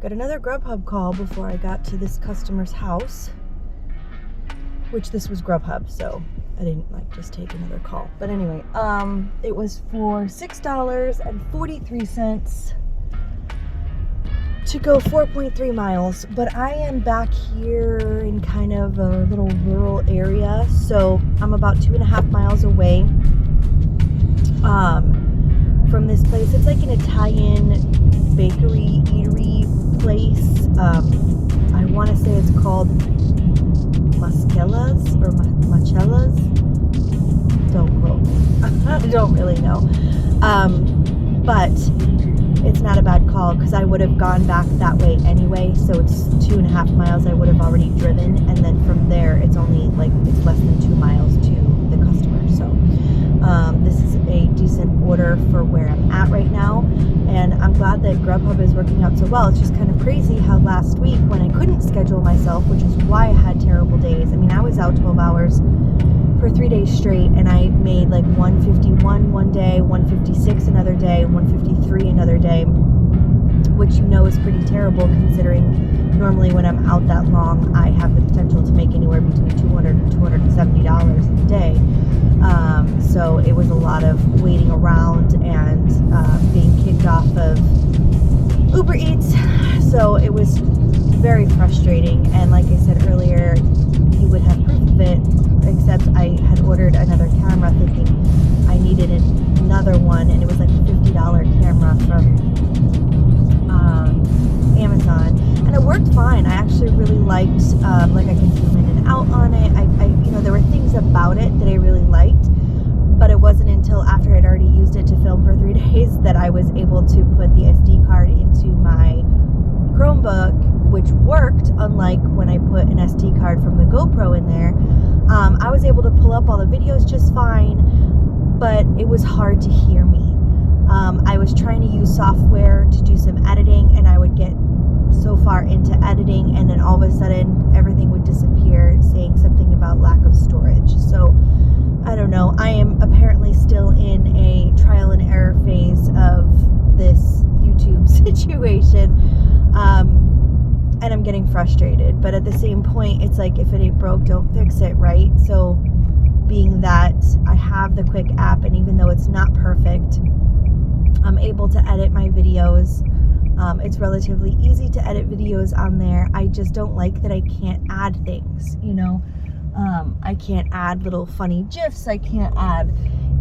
got another Grubhub call before I got to this customer's house, which this was Grubhub, so I didn't like just take another call. But anyway, it was for $6.43 to go 4.3 miles. But I am back here in kind of a little rural area, so I'm about 2.5 miles away from this place. It's like an Italian bakery, eatery place. I want to say it's called Maschella's or Machella's. Don't quote me. I don't really know. But it's not a bad call because I would have gone back that way anyway. So it's 2.5 miles I would have already driven. And then from there, it's only like, it's less than 2 miles to the customer. So this is a decent order for where I'm at right now. And I'm glad that Grubhub is working out so well. It's just kind of crazy how last week when I couldn't schedule myself, which is why I had terrible days. I mean, I was out 12 hours for 3 days straight, and I made like 151 one day, 156 another day, 153 another day, which you know is pretty terrible considering normally when I'm out that long, I have the potential to make anywhere between $200 and $270 a day. So it was a lot of waiting around and being kicked off of Uber Eats. So it was very frustrating. And like I said earlier, you would have proof of it, except I had ordered another camera thinking I needed another one, and it was like a $50 camera from Amazon, and it worked fine. I actually really liked, like I could zoom in and out on it. I you know, there were things about it that I really liked, but it wasn't until after I'd already used it to film for 3 days that I was able to put the SD card into my Chromebook, which worked, unlike when I put an SD card from the GoPro in there. I was able to pull up all the videos just fine, but it was hard to hear me. I was trying to use software to do some editing, and I would get so far into editing, and then all of a sudden everything would disappear, saying something about lack of storage. So I don't know. I am apparently still in a trial and error phase of this YouTube situation. And I'm getting frustrated, but at the same point, it's like, if it ain't broke, don't fix it, right? So being that I have the Quick app, and even though it's not perfect, I'm able to edit my videos. It's relatively easy to edit videos on there. I just don't like that I can't add things, you know? I can't add little funny GIFs. I can't add,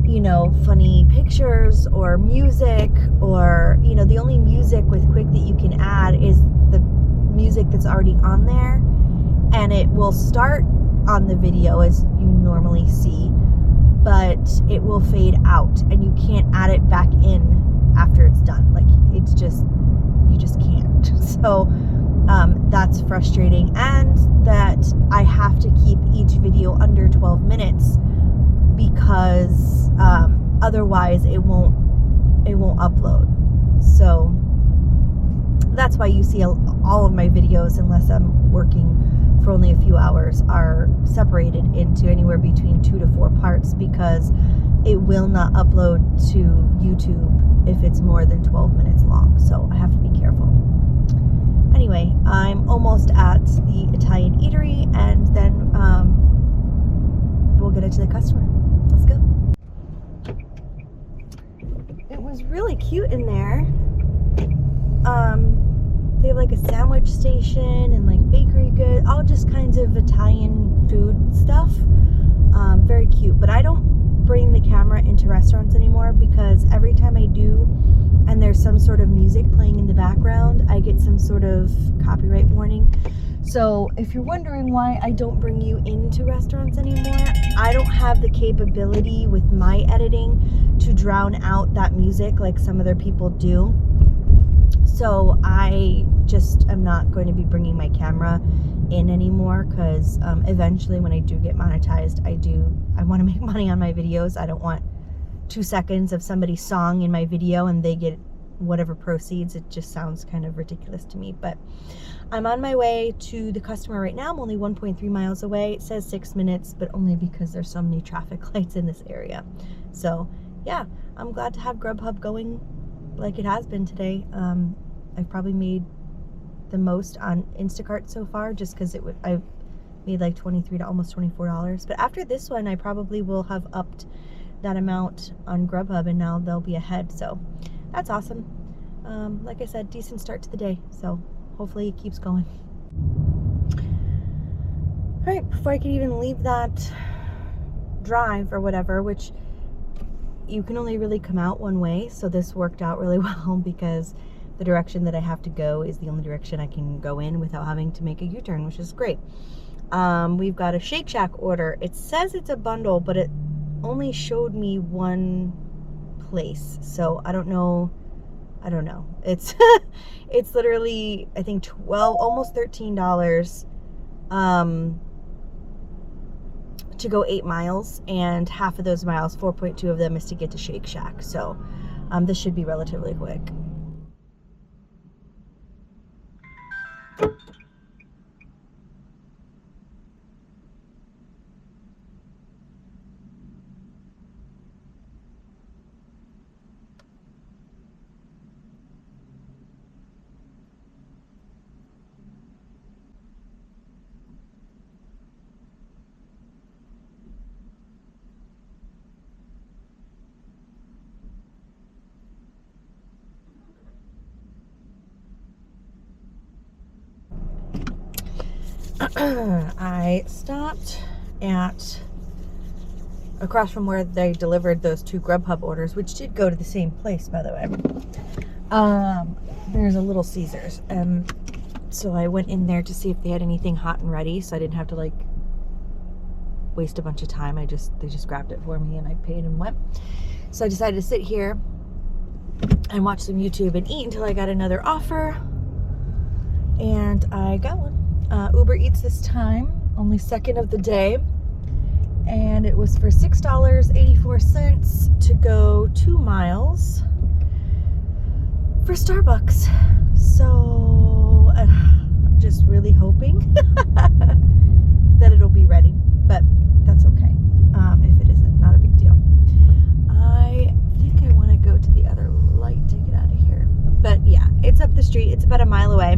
you know, funny pictures or music, or, you know, the only music with Quick that you can add is the music that's already on there, and it will start on the video as you normally see, but it will fade out, and you can't add it back in after it's done. Like, it's just, you just can't. So that's frustrating, and that I have to keep each video under 12 minutes because otherwise it won't upload. So that's why you see all of my videos, unless I'm working for only a few hours, are separated into anywhere between 2 to 4 parts, because it will not upload to YouTube if it's more than 12 minutes long. So I have to be careful. Anyway, I'm almost at the Italian eatery, and then we'll get it to the customer. Let's go. It was really cute in there. They have like a sandwich station and like bakery goods, all just kinds of Italian food stuff. Very cute. But I don't bring the camera into restaurants anymore, because every time I do, and there's some sort of music playing in the background, I get some sort of copyright warning. So if you're wondering why I don't bring you into restaurants anymore, I don't have the capability with my editing to drown out that music like some other people do. So I just am not going to be bringing my camera in anymore, because eventually when I do get monetized, I want to make money on my videos. I don't want 2 seconds of somebody's song in my video and they get whatever proceeds. It just sounds kind of ridiculous to me. But I'm on my way to the customer right now. I'm only 1.3 miles away. It says 6 minutes, but only because there's so many traffic lights in this area. So yeah, I'm glad to have Grubhub going like it has been today. I've probably made the most on Instacart so far, just because I made like $23 to almost $24. But after this one, I probably will have upped that amount on Grubhub, and now they'll be ahead. So that's awesome. Like I said, decent start to the day. So hopefully it keeps going. All right, before I could even leave that drive or whatever, which you can only really come out one way, so this worked out really well because the direction that I have to go is the only direction I can go in without having to make a U-turn, which is great. We've got a Shake Shack order. It says it's a bundle, but it only showed me one place, so I don't know. It's it's literally, I think, almost $13 to go 8 miles, and half of those miles, 4.2 of them, is to get to Shake Shack. So this should be relatively quick. I stopped at across from where they delivered those 2 Grubhub orders, which did go to the same place, by the way. There's a Little Caesars, and so I went in there to see if they had anything hot and ready, so I didn't have to like waste a bunch of time. They just grabbed it for me, and I paid and went. So I decided to sit here and watch some YouTube and eat until I got another offer, and I got one. Uber Eats this time, only second of the day, and it was for $6.84 to go 2 miles for Starbucks. So I'm just really hoping that it'll be ready, but that's okay. If it isn't, not a big deal. I think I want to go to the other light to get out of here, but yeah, it's up the street. It's about a mile away.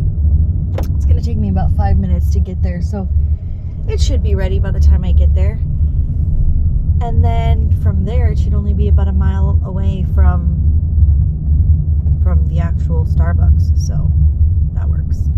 It's going to take me about 5 minutes to get there, so it should be ready by the time I get there. And then from there, it should only be about a mile away from the actual Starbucks, so that works.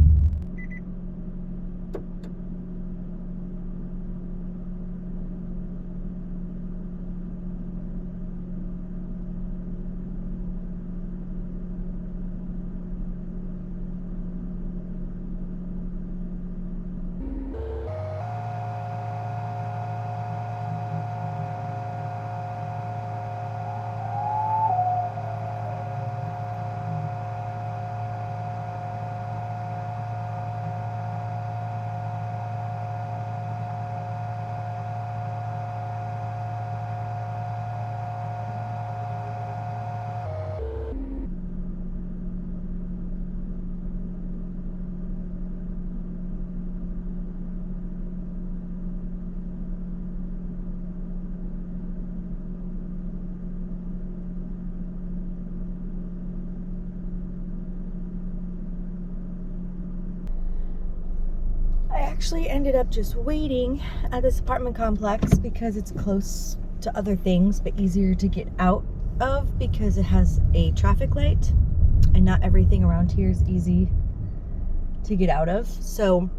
Actually ended up just waiting at this apartment complex because it's close to other things but easier to get out of because it has a traffic light, and not everything around here is easy to get out of. So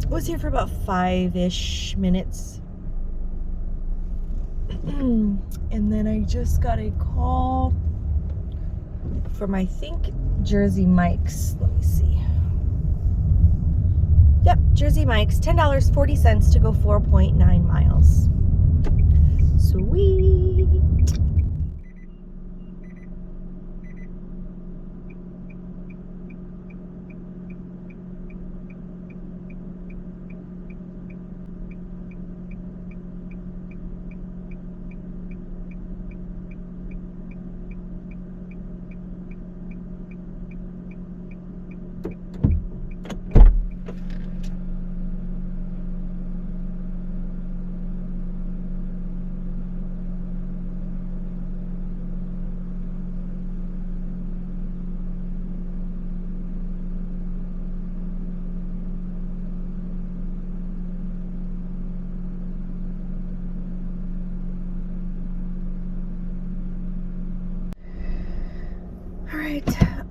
I was here for about 5-ish minutes and then I just got a call from, I think, Jersey Mike's. Let me see. Yep, Jersey Mike's, $10.40 to go 4.9 miles. Sweet.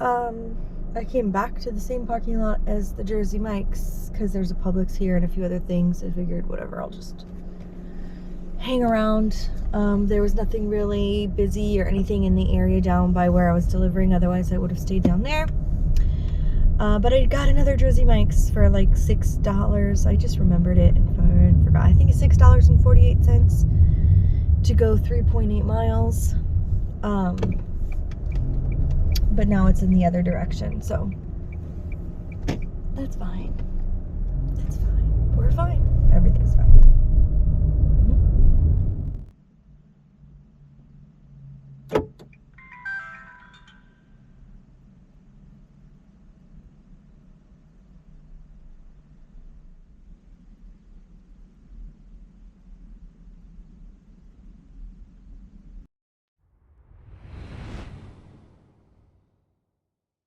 I came back to the same parking lot as the Jersey Mike's because there's a Publix here and a few other things. I figured, whatever, I'll just hang around. There was nothing really busy or anything in the area down by where I was delivering. Otherwise, I would have stayed down there. But I got another Jersey Mike's for like $6. I just remembered it and forgot. I think it's $6.48 to go 3.8 miles. But now it's in the other direction, so that's fine.